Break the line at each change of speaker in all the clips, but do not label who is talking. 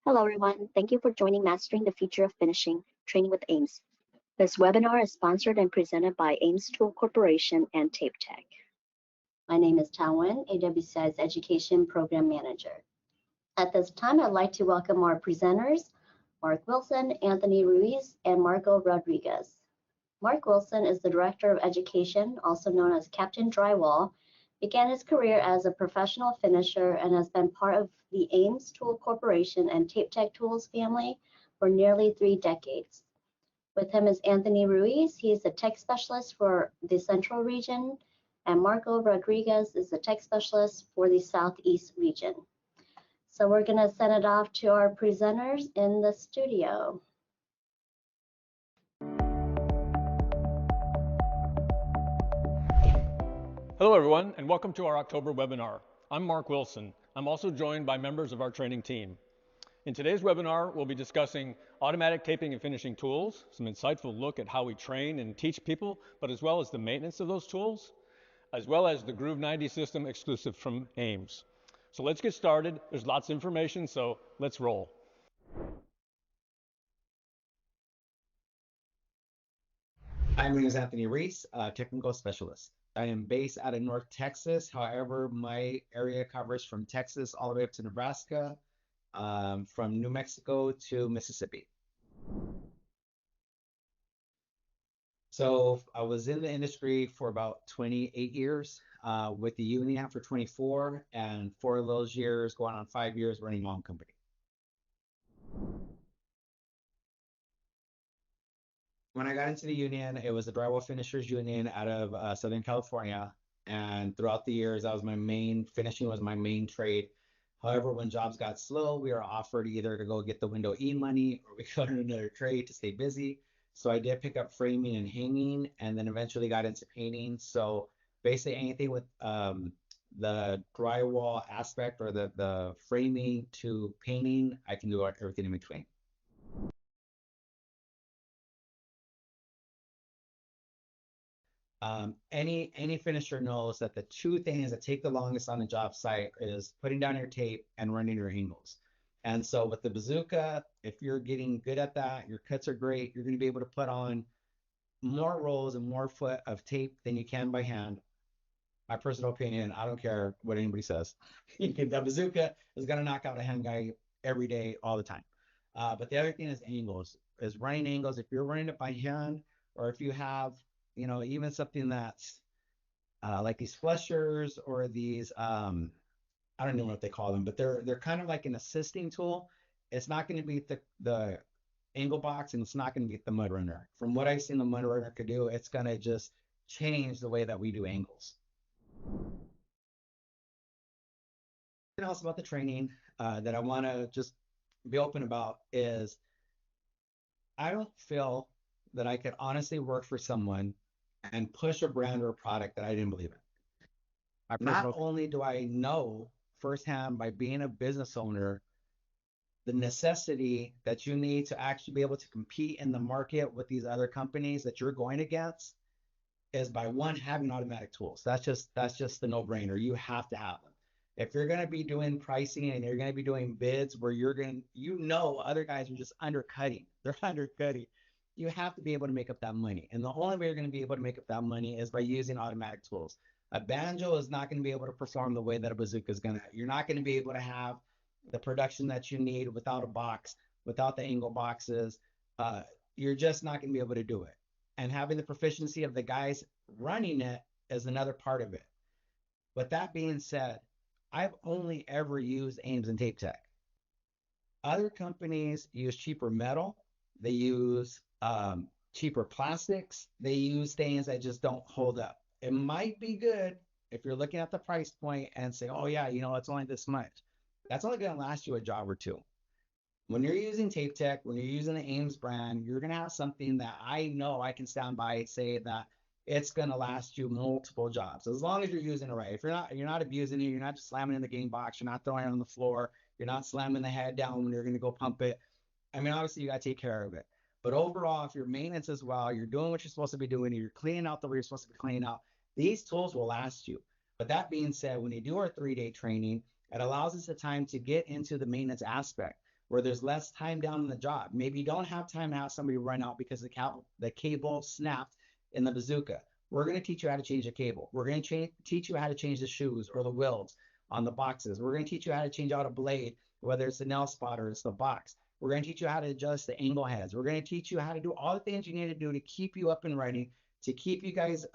Hello, everyone. Thank you for joining Mastering the Future of Finishing, Training with AMES. This webinar is sponsored and presented by AMES Tool Corporation and TapeTech. My name is Tao Wen, AWCI's Education Program Manager. At this time, I'd like to welcome our presenters, Mark Wilson, Anthony Ruiz, and Marco Rodriguez. Mark Wilson is the Director of Education, also known as Captain Drywall, began his career as a professional finisher and has been part of the AMES Tool Corporation and TapeTech Tools family for nearly 3 decades. With him is Anthony Ruiz. He is the tech specialist for the Central region, and Marco Rodriguez is the tech specialist for the Southeast region. So we're going to send it off to our presenters in the studio.
Hello everyone, and welcome to our October webinar. I'm Mark Wilson. I'm also joined by members of our training team. In today's webinar, we'll be discussing automatic taping and finishing tools, some insightful look at how we train and teach people, but as well as the maintenance of those tools, as well as the Groove 90 system exclusive from AMES. So let's get started. There's lots of information, so let's roll.
My name is Anthony Ruiz, technical specialist. I am based out of North Texas. However, my area covers from Texas all the way up to Nebraska, from New Mexico to Mississippi. So I was in the industry for about 28 years, with the union for 24, and 4 of those years, going on 5 years, running my own company. When I got into the union, it was the Drywall Finishers Union out of Southern California. And throughout the years, that was my main, finishing was my main trade. However, when jobs got slow, we were offered either to go get the window E money or we go to another trade to stay busy. So I did pick up framing and hanging, and then eventually got into painting. So basically anything with the drywall aspect or the framing to painting, I can do everything in between. Any finisher knows that the 2 things that take the longest on the job site is putting down your tape and running your angles. And so with the bazooka, if you're getting good at that, your cuts are great, you're going to be able to put on more rolls and more foot of tape than you can by hand. My personal opinion, I don't care what anybody says. The bazooka is going to knock out a hand guy every day, all the time. But the other thing is angles, is running angles. If you're running it by hand, or if you have, you know, even something that's like these flushers or these, I don't know what they call them, but they're kind of like an assisting tool. It's not going to beat the angle box, and it's not going to beat the mud runner. From what I've seen the mud runner could do, it's going to just change the way that we do angles. Something else about the training that I want to just be open about is I don't feel that I could honestly work for someone and push a brand or a product that I didn't believe in. Not only do I know firsthand by being a business owner the necessity that you need to actually be able to compete in the market with these other companies that you're going against is by one, having automatic tools. That's just the no-brainer. You have to have them. If you're going to be doing pricing and you're going to be doing bids where you're going to, you know, other guys are just undercutting. They're undercutting. You have to be able to make up that money. And the only way you're going to be able to make up that money is by using automatic tools. A banjo is not going to be able to perform the way that a bazooka is going to. You're not going to be able to have the production that you need without a box, without the angle boxes. You're just not going to be able to do it. And having the proficiency of the guys running it is another part of it. With that being said, I've only ever used AMES and TapeTech. Other companies use cheaper metal. They use cheaper plastics. They use things that just don't hold up. It might be good if you're looking at the price point and say, oh yeah, you know, it's only this much. That's only going to last you a job or 2. When you're using TapeTech, when you're using the AMES brand, you're going to have something that I know I can stand by and say that it's going to last you multiple jobs, as long as you're using it right. If you're not abusing it, you're not just slamming in the game box, you're not throwing it on the floor, you're not slamming the head down when you're going to go pump it. I mean, obviously you got to take care of it. But overall, if your maintenance as well, you're doing what you're supposed to be doing, you're cleaning out the way you're supposed to be cleaning out, these tools will last you. But that being said, when you do our 3-day training, it allows us the time to get into the maintenance aspect. where there's less time down on the job. Maybe you don't have time to have somebody run out because the cable snapped in the bazooka. We're going to teach you how to change the cable. We're going to teach you how to change the shoes or the wheels on the boxes. We're going to teach you how to change out a blade, whether it's the nail spot or it's the box. We're going to teach you how to adjust the angle heads. We're going to teach you how to do all the things you need to do to keep you up and running, to keep you guys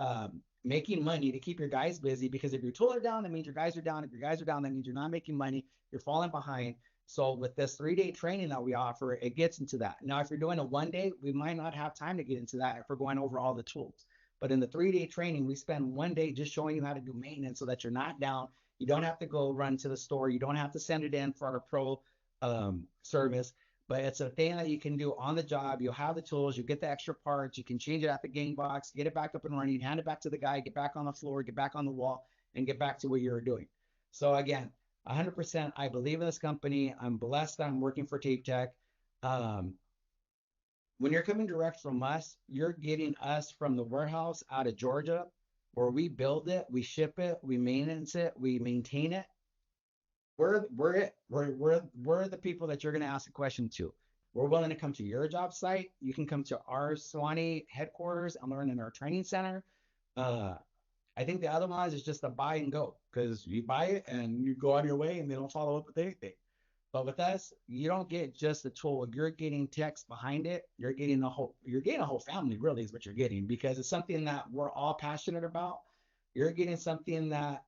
making money, to keep your guys busy. Because if your tools are down, that means your guys are down. If your guys are down, that means you're not making money. You're falling behind. So with this 3-day training that we offer, it gets into that. Now, if you're doing a 1-day, we might not have time to get into that if we're going over all the tools. But in the 3-day training, we spend 1 day just showing you how to do maintenance so that you're not down. You don't have to go run to the store. You don't have to send it in for our pro service. But it's a thing that you can do on the job. You'll have the tools, you get the extra parts, you can change it at the game box, get it back up and running, hand it back to the guy, get back on the floor, get back on the wall, and get back to what you were doing. So again, 100%, I believe in this company. I'm blessed that I'm working for TapeTech. When you're coming direct from us, you're getting us from the warehouse out of Georgia, where we build it, we ship it, we maintenance it, we maintain it. We're the people that you're going to ask a question to. We're willing to come to your job site. You can come to our Suwannee headquarters and learn in our training center. I think the other ones is just a buy and go, because you buy it and you go on your way and they don't follow up with anything. But with us, you don't get just the tool. You're getting text behind it. You're getting a whole family, really, is what you're getting, because it's something that we're all passionate about. You're getting something that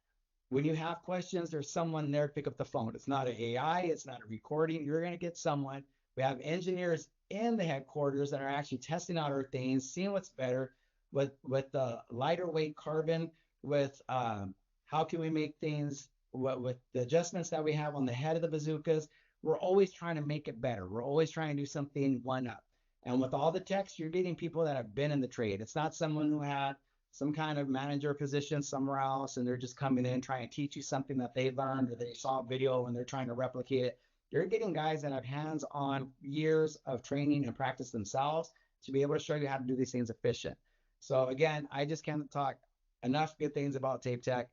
when you have questions, there's someone there to pick up the phone. It's not an AI, it's not a recording. You're going to get someone. We have engineers in the headquarters that are actually testing out our things, seeing what's better with the lighter weight carbon, with how can we make things, with the adjustments that we have on the head of the bazookas. We're always trying to make it better. We're always trying to do something one up. And with all the techs, you're getting people that have been in the trade. It's not someone who had some kind of manager position somewhere else and they're just coming in trying to teach you something that they learned or they saw a video and they're trying to replicate it. You're getting guys that have hands-on years of training and practice themselves to be able to show you how to do these things efficient. So again, I just can't talk enough good things about TapeTech.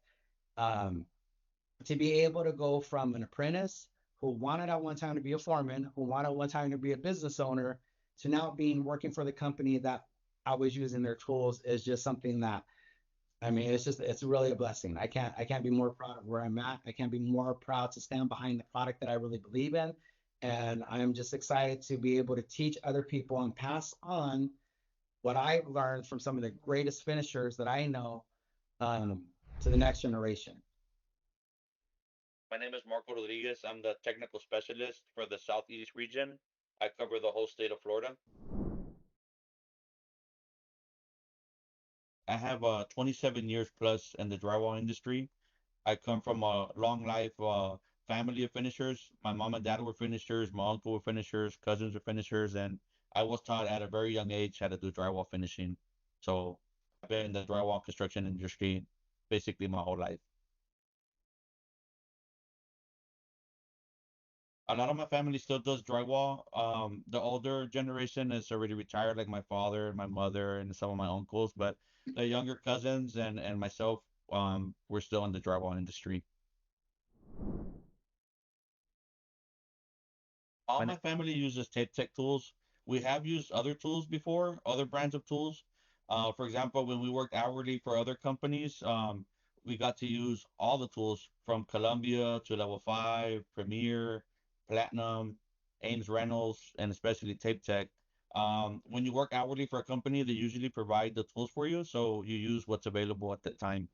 To be able to go from an apprentice who wanted at one time to be a foreman, who wanted at one time to be a business owner, to now working for the company that I was using their tools is just something that, I mean, it's really a blessing. I can't be more proud of where I'm at. I can't be more proud to stand behind the product that I really believe in. And I'm just excited to be able to teach other people and pass on what I've learned from some of the greatest finishers that I know to the next generation.
My name is Marco Rodriguez. I'm the technical specialist for the Southeast region. I cover the whole state of Florida. I have 27 years plus in the drywall industry. I come from a long life family of finishers. My mom and dad were finishers, my uncle were finishers, cousins were finishers, and I was taught at a very young age how to do drywall finishing. So I've been in the drywall construction industry basically my whole life. A lot of my family still does drywall. The older generation is already retired, like my father, my mother, and some of my uncles, but the younger cousins and myself, we're still in the drywall industry. All my family uses TapeTech tools. We have used other tools before, other brands of tools. For example, when we worked hourly for other companies, we got to use all the tools from Columbia to Level 5, Premier, Platinum, Ames Reynolds, and especially TapeTech. When you work hourly for a company, they usually provide the tools for you, so you use what's available at that time.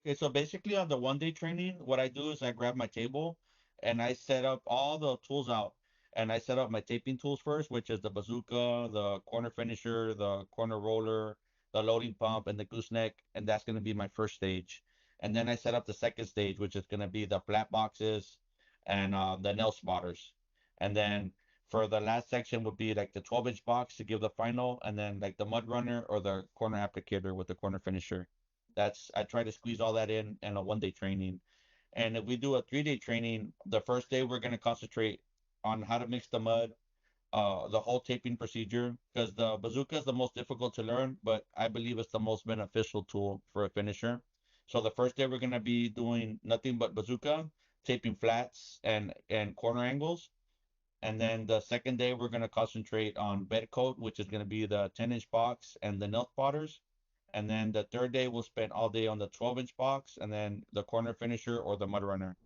Okay, so basically on the 1-day training, what I do is I grab my table and I set up all the tools out. And I set up my taping tools first, which is the bazooka, the corner finisher, the corner roller, the loading pump, and the gooseneck. And that's going to be my first stage. And then I set up the second stage, which is going to be the flat boxes and the nail spotters. And then for the last section would be like the 12-inch box to give the final, and then like the mud runner or the corner applicator with the corner finisher. I try to squeeze all that in a 1-day training. And if we do a 3-day training, the first day we're going to concentrate on how to mix the mud, the whole taping procedure, because the bazooka is the most difficult to learn, but I believe it's the most beneficial tool for a finisher. So the first day we're going to be doing nothing but bazooka. taping flats and corner angles. And then the second day, we're going to concentrate on bed coat, which is going to be the 10-inch box and the nail spotters. And then the third day, we'll spend all day on the 12-inch box and then the corner finisher or the mud runner.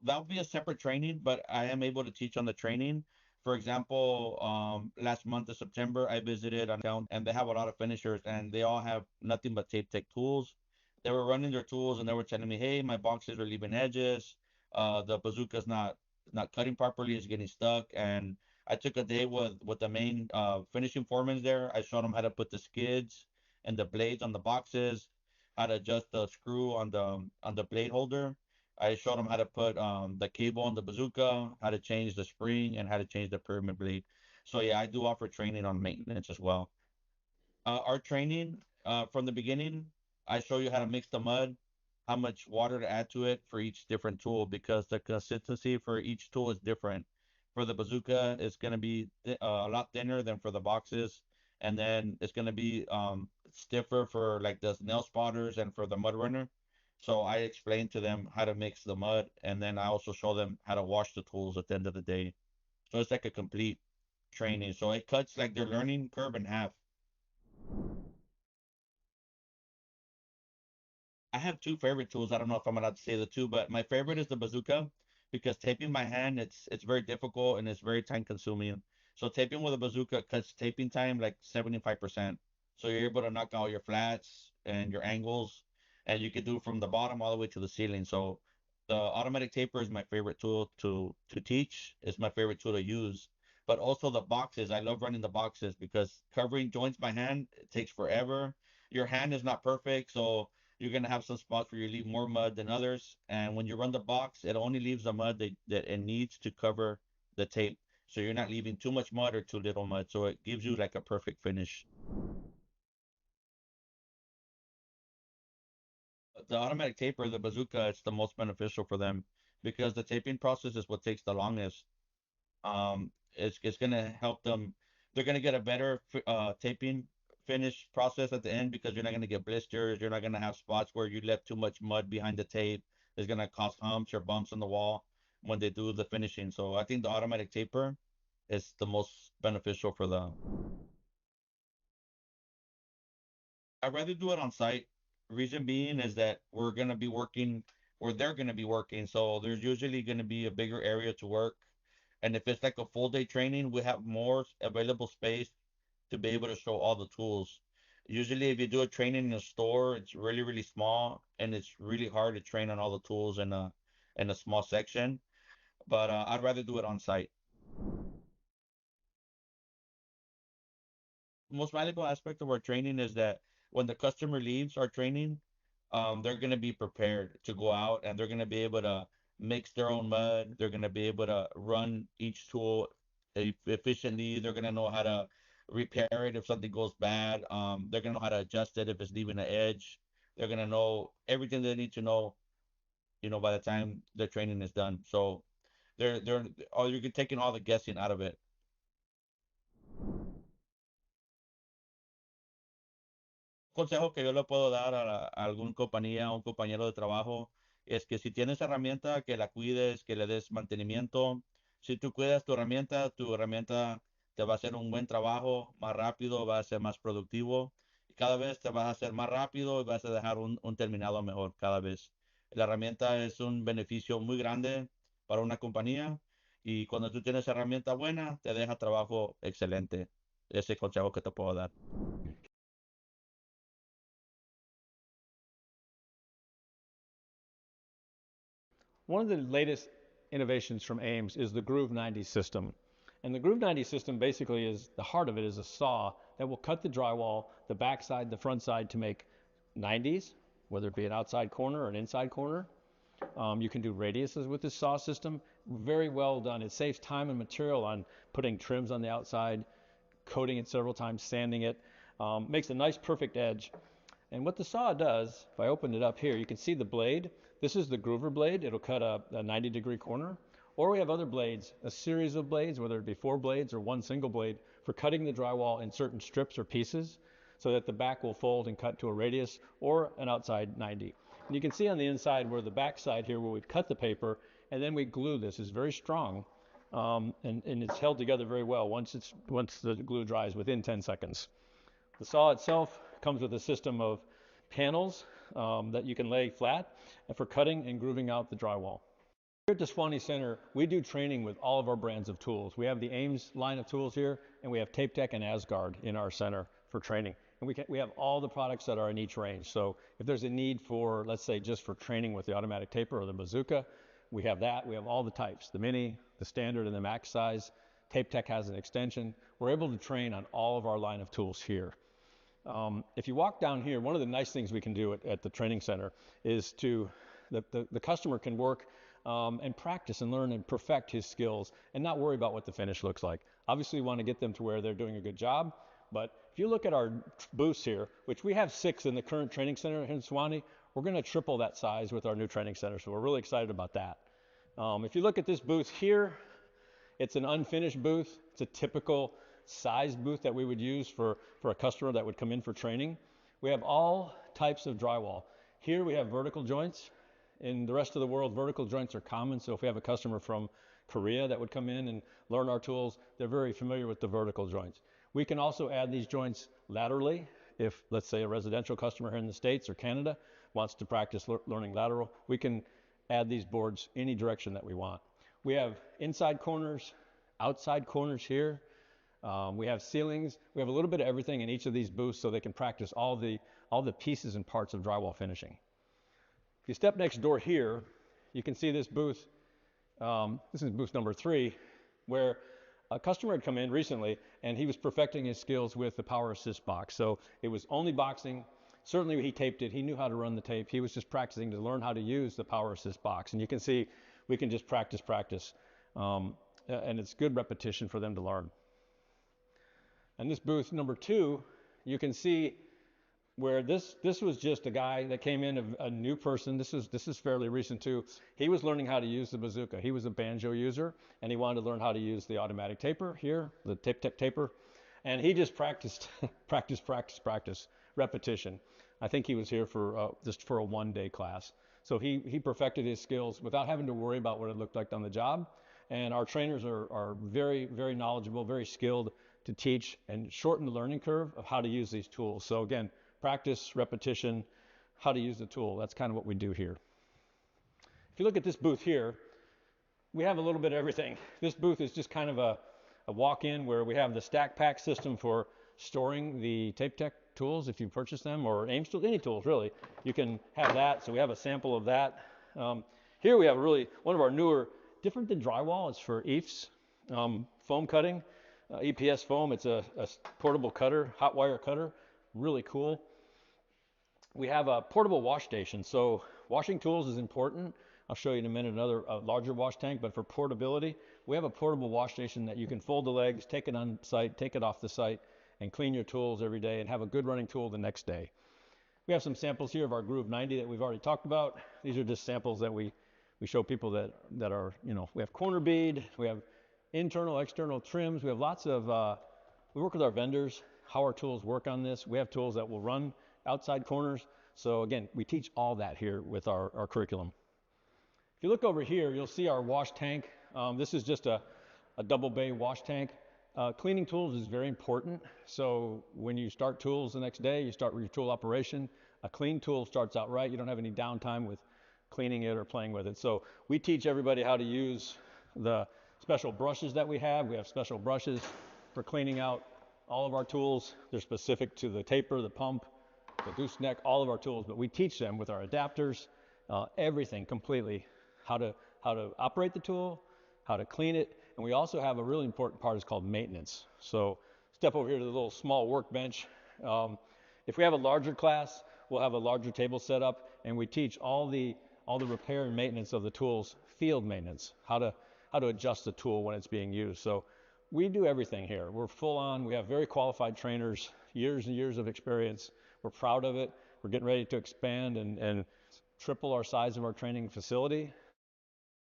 That'll be a separate training, but I am able to teach on the training. For example, last month of September, I visited a town and they have a lot of finishers and they all have nothing but TapeTech tools. They were running their tools and they were telling me, hey, my boxes are leaving edges. The bazooka's not cutting properly, it's getting stuck. And I took a day with the main finishing foremen there. I showed them how to put the skids and the blades on the boxes, how to adjust the screw on the blade holder. I showed them how to put the cable on the bazooka, how to change the spring, and how to change the pyramid blade. So yeah, I do offer training on maintenance as well. Our training from the beginning, I show you how to mix the mud, how much water to add to it for each different tool because the consistency for each tool is different. For the bazooka, it's going to be a lot thinner than for the boxes, and then it's going to be stiffer for like the nail spotters and for the mud runner. So I explain to them how to mix the mud, and then I also show them how to wash the tools at the end of the day. So it's like a complete training. So it cuts like their learning curve in half. I have two favorite tools. I don't know if I'm allowed to say the two, but my favorite is the bazooka because taping by hand it's very difficult and it's very time consuming. So taping with a bazooka cuts taping time like 75%. So you're able to knock out your flats and your angles, and you can do from the bottom all the way to the ceiling. So the automatic taper is my favorite tool to teach. It's my favorite tool to use. But also the boxes. I love running the boxes because covering joints by hand it takes forever. Your hand is not perfect, so you're gonna have some spots where you leave more mud than others. And when you run the box, it only leaves the mud that it needs to cover the tape. So you're not leaving too much mud or too little mud. So it gives you like a perfect finish. The automatic taper, the bazooka, it's the most beneficial for them because the taping process is what takes the longest. It's gonna help them. They're gonna get a better taping finish process at the end because you're not gonna get blisters. You're not gonna have spots where you left too much mud behind the tape. It's gonna cause humps or bumps on the wall when they do the finishing. So I think the automatic taper is the most beneficial for the. I'd rather do it on site. Reason being is that we're gonna be working where they're gonna be working, so there's usually gonna be a bigger area to work. And if it's like a full day training, we have more available space to be able to show all the tools. Usually, if you do a training in a store, it's really, really small and it's really hard to train on all the tools in a small section. But I'd rather do it on site. Most valuable aspect of our training is that when the customer leaves our training, they're going to be prepared to go out and they're going to be able to mix their own mud. They're going to be able to run each tool efficiently. They're going to know how to repair it if something goes bad. They're going to know how to adjust it if it's leaving an edge. They're going to know everything they need to know, by the time the training is done. So you're taking all the guessing out of it. Consejo que yo le puedo dar a algún compañía, a un compañero de trabajo, es que si tienes herramienta, que la cuides, que le des mantenimiento. Si tú cuidas tu herramienta te va a hacer un buen trabajo, más rápido, va a ser más productivo. Y cada vez te vas a hacer más rápido y vas a dejar un terminado mejor cada vez. La herramienta es un beneficio muy grande para una compañía y cuando tú tienes herramienta buena, te deja trabajo excelente. Ese consejo que te puedo dar.
One of the latest innovations from AMES is the Groove 90 system. And the Groove 90 system basically is, the heart of it is a saw that will cut the drywall, the back side, the front side to make 90s, whether it be an outside corner or an inside corner. You can do radiuses with this saw system. Very well done. It saves time and material on putting trims on the outside, coating it several times, sanding it. Makes a nice perfect edge. And what the saw does, if I open it up here, you can see the blade. This is the groover blade. It'll cut a 90-degree corner. Or we have other blades, a series of blades, whether it be 4 blades or one single blade, for cutting the drywall in certain strips or pieces. so that the back will fold and cut to a radius or an outside 90. And you can see on the inside where the back side here where we've cut the paper and then we glue this is very strong, and it's held together very well once the glue dries within 10 seconds. The saw itself comes with a system of panels that you can lay flat for cutting and grooving out the drywall. Here at the Sewanee Center, we do training with all of our brands of tools. We have the AMES line of tools here, and we have TapeTech and Asgard in our center for training. And we have all the products that are in each range. So if there's a need for, let's say, just for training with the automatic taper or the bazooka, we have that. We have all the types, the mini, the standard, and the max size. TapeTech has an extension. We're able to train on all of our line of tools here. If you walk down here, one of the nice things we can do at the training center is the customer can work and practice and learn and perfect his skills and not worry about what the finish looks like. Obviously, we want to get them to where they're doing a good job, but if you look at our booths here, which we have 6 in the current training center in Sewanee, we're going to triple that size with our new training center, so we're really excited about that. If you look at this booth here, it's an unfinished booth. It's a typical size booth that we would use for a customer that would come in for training. We have all types of drywall. Here we have vertical joints. In the rest of the world, vertical joints are common, so if we have a customer from Korea that would come in and learn our tools, they're very familiar with the vertical joints. We can also add these joints laterally. If, let's say, a residential customer here in the States or Canada wants to practice learning lateral, we can add these boards any direction that we want. We have inside corners, outside corners here. We have ceilings. We have a little bit of everything in each of these booths so they can practice all the pieces and parts of drywall finishing. If you step next door here, you can see this booth. This is booth number 3, where a customer had come in recently and he was perfecting his skills with the power assist box. So it was only boxing. Certainly he taped it. He knew how to run the tape. He was just practicing to learn how to use the power assist box. And you can see we can just practice. And it's good repetition for them to learn. And this booth number 2, you can see where this was just a guy that came in, a new person. This is fairly recent too. He was learning how to use the bazooka. He was a banjo user, and he wanted to learn how to use the automatic taper here, the TapeTech taper. And he just practiced, practice, repetition. I think he was here for just for a 1-day class. So he perfected his skills without having to worry about what it looked like on the job. And our trainers are very, very knowledgeable, very skilled to teach and shorten the learning curve of how to use these tools. So again, practice, repetition, how to use the tool. That's kind of what we do here. If you look at this booth here, we have a little bit of everything. This booth is just kind of a walk-in where we have the stack pack system for storing the TapeTech tools if you purchase them, or AMES tools, any tools really. You can have that, so we have a sample of that. Here we have really one of our newer, different than drywall, it's for EIFS, foam cutting, EPS foam. It's a portable cutter, hot wire cutter, really cool. We have a portable wash station, so washing tools is important. I'll show you in a minute another larger wash tank, but for portability, we have a portable wash station that you can fold the legs, take it on site, take it off the site, and clean your tools every day and have a good running tool the next day. We have some samples here of our Groove 90 that we've already talked about. These are just samples that we show people that are, we have corner bead, we have internal, external trims, we have lots of, we work with our vendors, how our tools work on this. We have tools that will run outside corners. So again, we teach all that here with our curriculum. If you look over here, you'll see our wash tank. This is just a double bay wash tank. Cleaning tools is very important. So when you start tools the next day, you start with your tool operation. A clean tool starts out right. You don't have any downtime with cleaning it or playing with it. So we teach everybody how to use the special brushes that we have. We have special brushes for cleaning out all of our tools. They're specific to the taper, the pump, the gooseneck, all of our tools, but we teach them with our adapters, everything completely, how to operate the tool, how to clean it, and we also have a really important part is called maintenance. So step over here to the little small workbench. If we have a larger class, we'll have a larger table set up, and we teach all the repair and maintenance of the tools, field maintenance, how to adjust the tool when it's being used. So we do everything here. We're full on. We have very qualified trainers, years and years of experience. We're proud of it. We're getting ready to expand and triple our size of our training facility.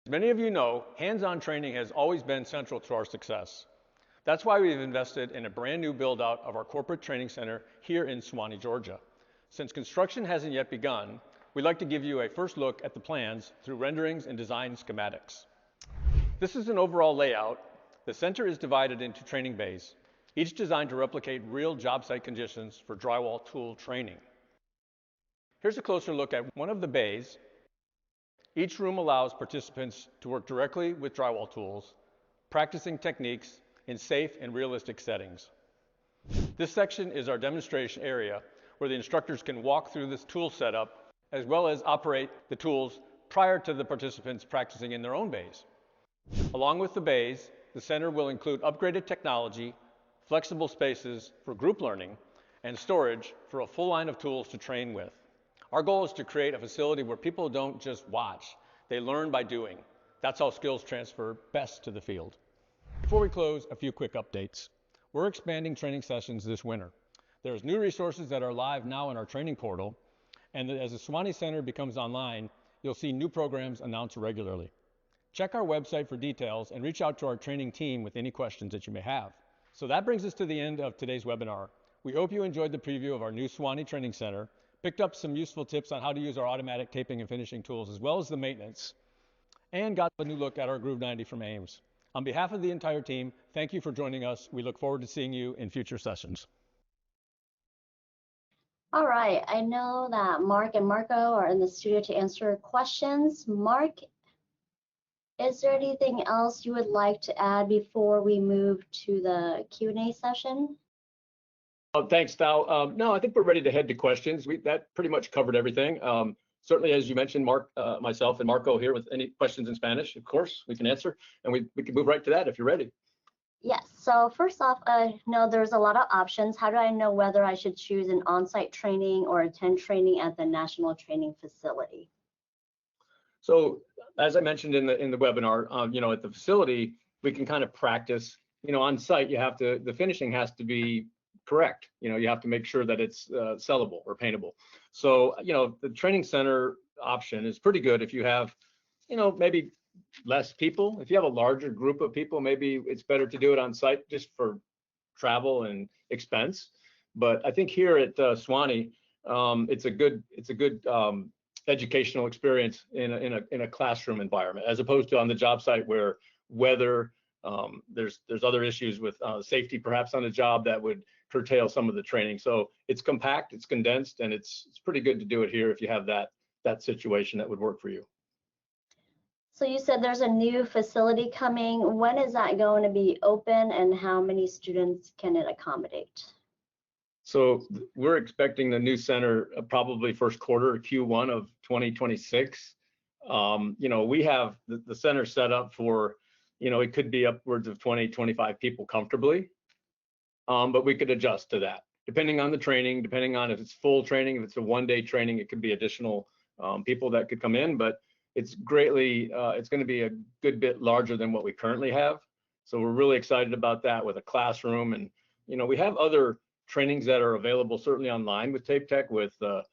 As many of you know, hands-on training has always been central to our success. That's why we've invested in a brand new build out of our corporate training center here in Suwanee, Georgia. Since construction hasn't yet begun, we'd like to give you a first look at the plans through renderings and design schematics. This is an overall layout. The center is divided into training bays, each designed to replicate real job site conditions for drywall tool training. Here's a closer look at one of the bays. Each room allows participants to work directly with drywall tools, practicing techniques in safe and realistic settings. This section is our demonstration area where the instructors can walk through this tool setup as well as operate the tools prior to the participants practicing in their own bays. Along with the bays, the center will include upgraded technology, flexible spaces for group learning, and storage for a full line of tools to train with. Our goal is to create a facility where people don't just watch, they learn by doing. That's how skills transfer best to the field. Before we close, a few quick updates. We're expanding training sessions this winter. There's new resources that are live now in our training portal, and as the Suwanee Center becomes online, you'll see new programs announced regularly. Check our website for details and reach out to our training team with any questions that you may have. So that brings us to the end of today's webinar. We hope you enjoyed the preview of our new Suwanee Training Center, picked up some useful tips on how to use our automatic taping and finishing tools as well as the maintenance, and got a new look at our Groove 90 from AMES. On behalf of the entire team, thank you for joining us. We look forward to seeing you in future sessions.
All right, I know that Mark and Marco are in the studio to answer questions. Mark, is there anything else you would like to add before we move to the Q&A session?
Thanks, Thao. No, I think we're ready to head to questions. That pretty much covered everything. Certainly, as you mentioned, Mark, myself, and Marco here with any questions in Spanish, of course, we can answer. And we can move right to that if you're ready.
Yes, so first off, I know there's a lot of options. How do I know whether I should choose an on-site training or attend training at the National Training Facility?
So as I mentioned in the webinar, at the facility, we can kind of practice, on site, the finishing has to be correct. You have to make sure that it's sellable or paintable. So, the training center option is pretty good if you have, maybe less people. If you have a larger group of people, maybe it's better to do it on site just for travel and expense. But I think here at Suwanee, it's a good educational experience in a classroom environment, as opposed to on the job site where weather, there's other issues with safety perhaps on the job that would curtail some of the training. So it's compact, it's condensed, and it's pretty good to do it here if you have that situation that would work for you.
So you said there's a new facility coming. When is that going to be open, and how many students can it accommodate?
So we're expecting the new center probably first quarter, Q1 of 2026. We have the center set up for, it could be upwards of 20, 25 people comfortably, but we could adjust to that depending on the training, depending on if it's full training, if it's a one-day training, it could be additional people that could come in, but it's it's going to be a good bit larger than what we currently have. So we're really excited about that with a classroom, and we have other trainings that are available certainly online with TapeTech with the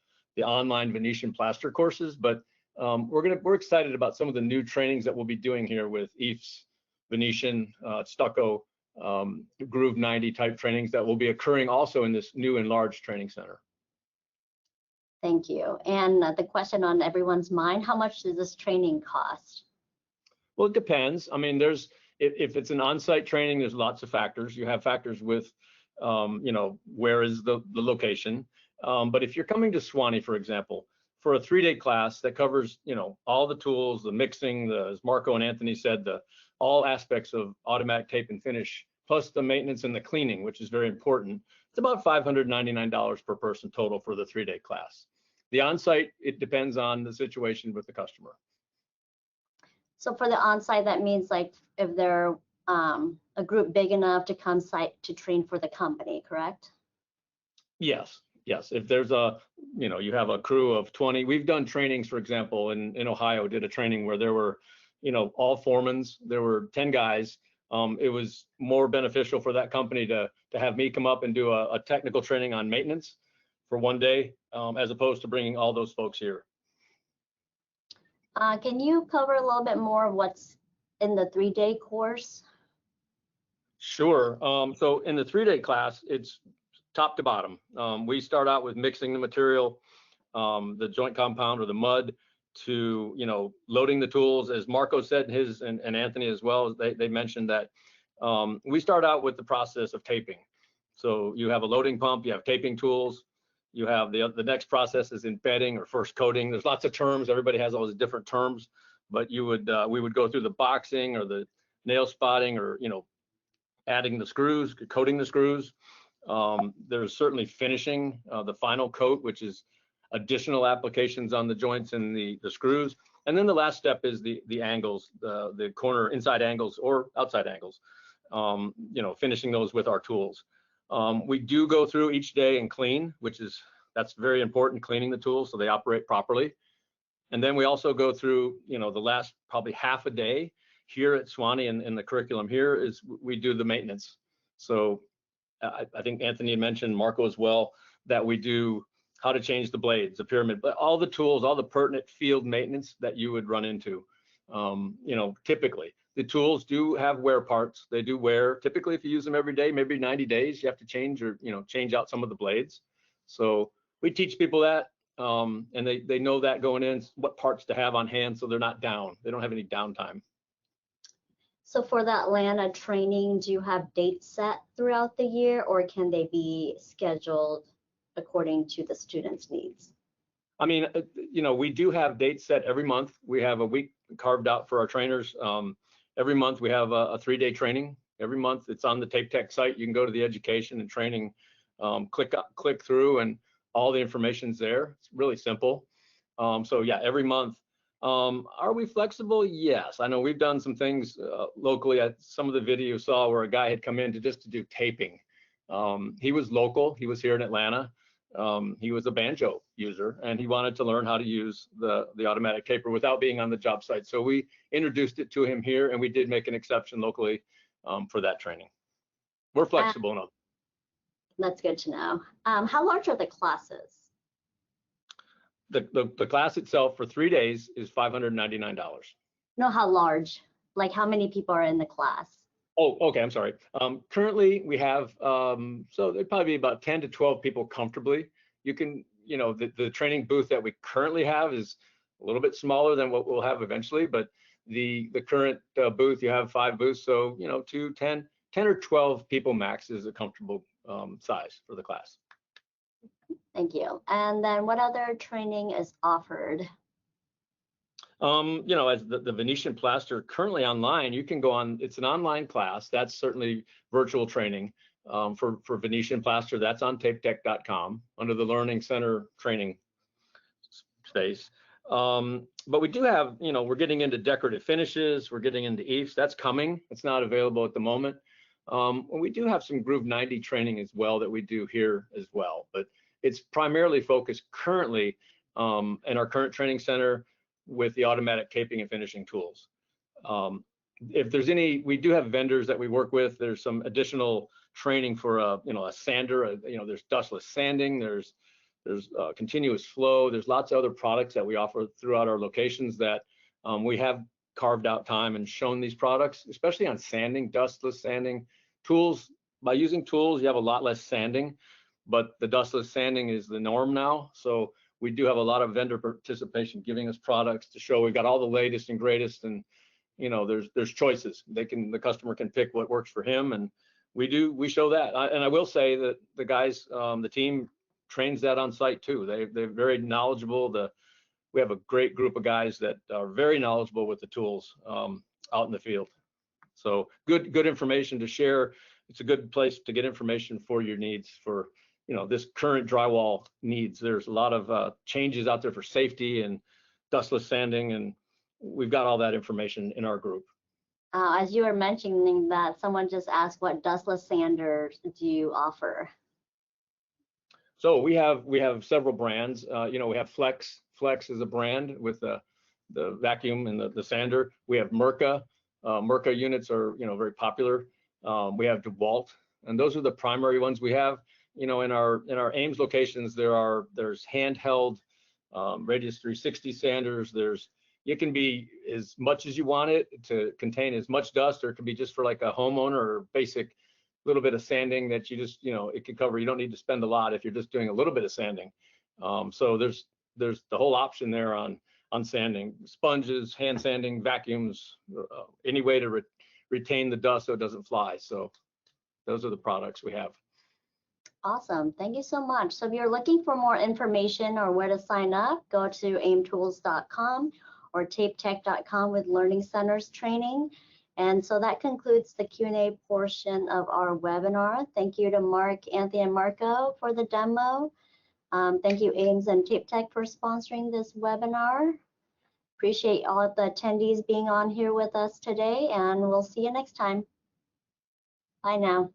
online Venetian plaster courses, but we're excited about some of the new trainings that we'll be doing here with EIFS, Venetian, stucco, Groove 90 type trainings that will be occurring also in this new enlarged training center.
Thank you. And the question on everyone's mind, how much does this training cost?
Well, it depends. I mean, if it's an on-site training, there's lots of factors. You have factors with, where is the location? But if you're coming to Suwanee, for example, for a 3-day class that covers, all the tools, the mixing, as Marco and Anthony said, all aspects of automatic tape and finish, plus the maintenance and the cleaning, which is very important, it's about $599 per person total for the 3-day class. The on-site, it depends on the situation with the customer.
So for the on-site, that means like if they're a group big enough to come site to train for the company, correct?
Yes. If there's you have a crew of 20. We've done trainings, for example, in Ohio, did a training where there were, all foremans, there were 10 guys. It was more beneficial for that company to have me come up and do a technical training on maintenance for one day, as opposed to bringing all those folks here.
Can you cover a little bit more of what's in the 3-day course?
Sure. So in the 3-day class, it's top to bottom. We start out with mixing the material, the joint compound or the mud, to loading the tools. As Marco said, and Anthony as well, they mentioned that we start out with the process of taping. So you have a loading pump, you have taping tools, you have the next process is embedding or first coating. There's lots of terms. Everybody has all these different terms, but we would go through the boxing or the nail spotting, or adding the screws, coating the screws. There's certainly finishing the final coat, which is additional applications on the joints and the screws. And then the last step is the angles, the corner inside angles or outside angles, finishing those with our tools. We do go through each day and clean, that's very important, cleaning the tools so they operate properly. And then we also go through, the last probably half a day here at Suwannee, and the curriculum here is we do the maintenance. So I think Anthony had mentioned, Marco as well, that we do how to change the blades, the pyramid, but all the tools, all the pertinent field maintenance that you would run into. Typically the tools do have wear parts. They do wear. Typically, if you use them every day, maybe 90 days, you have to change out some of the blades. So we teach people that, and they know that going in, what parts to have on hand so they're not down. They don't have any downtime.
So for the Atlanta training, do you have dates set throughout the year, or can they be scheduled according to the students' needs?
I mean, we do have dates set every month. We have a week carved out for our trainers. Every month we have a 3-day training. Every month it's on the TapeTech site. You can go to the education and training, click through, and all the information's there. It's really simple. So yeah, every month. Are we flexible? Yes. I know we've done some things locally. Some of the video you saw where a guy had come in to do taping. He was local. He was here in Atlanta. He was a banjo user, and he wanted to learn how to use the automatic taper without being on the job site. So we introduced it to him here, and we did make an exception locally for that training. We're flexible enough.
That's good to know. How large are the classes?
The class itself for 3 days is $599.
No, how large? Like how many people are in the class?
Oh, okay. I'm sorry. Currently, we have so there'd probably be about 10 to 12 people comfortably. You can, the training booth that we currently have is a little bit smaller than what we'll have eventually, but the current booth, you have 5 booths, so 10 or 12 people max is a comfortable size for the class.
Thank you. And then what other training is offered?
As the Venetian plaster currently online, you can go on, it's an online class. That's certainly virtual training for Venetian plaster. That's on tapetech.com under the Learning Center training space. But we do have, we're getting into decorative finishes. We're getting into EIFS. That's coming. It's not available at the moment. And we do have some Groove 90 training as well that we do here as well. But it's primarily focused currently in our current training center with the automatic taping and finishing tools. If there's any, we do have vendors that we work with. There's some additional training for a sander. There's dustless sanding. There's continuous flow. There's lots of other products that we offer throughout our locations that we have carved out time and shown these products, especially on sanding, dustless sanding tools. By using tools, you have a lot less sanding, but the dustless sanding is the norm now. So we do have a lot of vendor participation giving us products to show we've got all the latest and greatest, and there's choices. The customer can pick what works for him, and we show that. And I will say that the guys, the team trains that on site too. They're very knowledgeable. We have a great group of guys that are very knowledgeable with the tools out in the field. So good information to share. It's a good place to get information for your needs for this current drywall needs. There's a lot of changes out there for safety and dustless sanding, and we've got all that information in our group.
As you were mentioning that, someone just asked, what dustless sanders do you offer?
So we have several brands. We have Flex. Flex is a brand with the vacuum and the sander. We have Mirka. Mirka units are very popular. We have DeWalt, and those are the primary ones we have. In our Ames locations, there's handheld Radius 360 sanders. There's it can be as much as you want it to contain as much dust, or it can be just for like a homeowner or basic little bit of sanding that you just, it can cover. You don't need to spend a lot if you're just doing a little bit of sanding. So there's the whole option there on sanding, sponges, hand sanding, vacuums, any way to retain the dust so it doesn't fly. So those are the products we have.
Awesome. Thank you so much. So if you're looking for more information or where to sign up, go to aimtools.com or tapetech.com with Learning Centers training. And so that concludes the Q&A portion of our webinar. Thank you to Mark, Anthony, and Marco for the demo. Thank you, AMES and TapeTech, for sponsoring this webinar. Appreciate all of the attendees being on here with us today, and we'll see you next time. Bye now.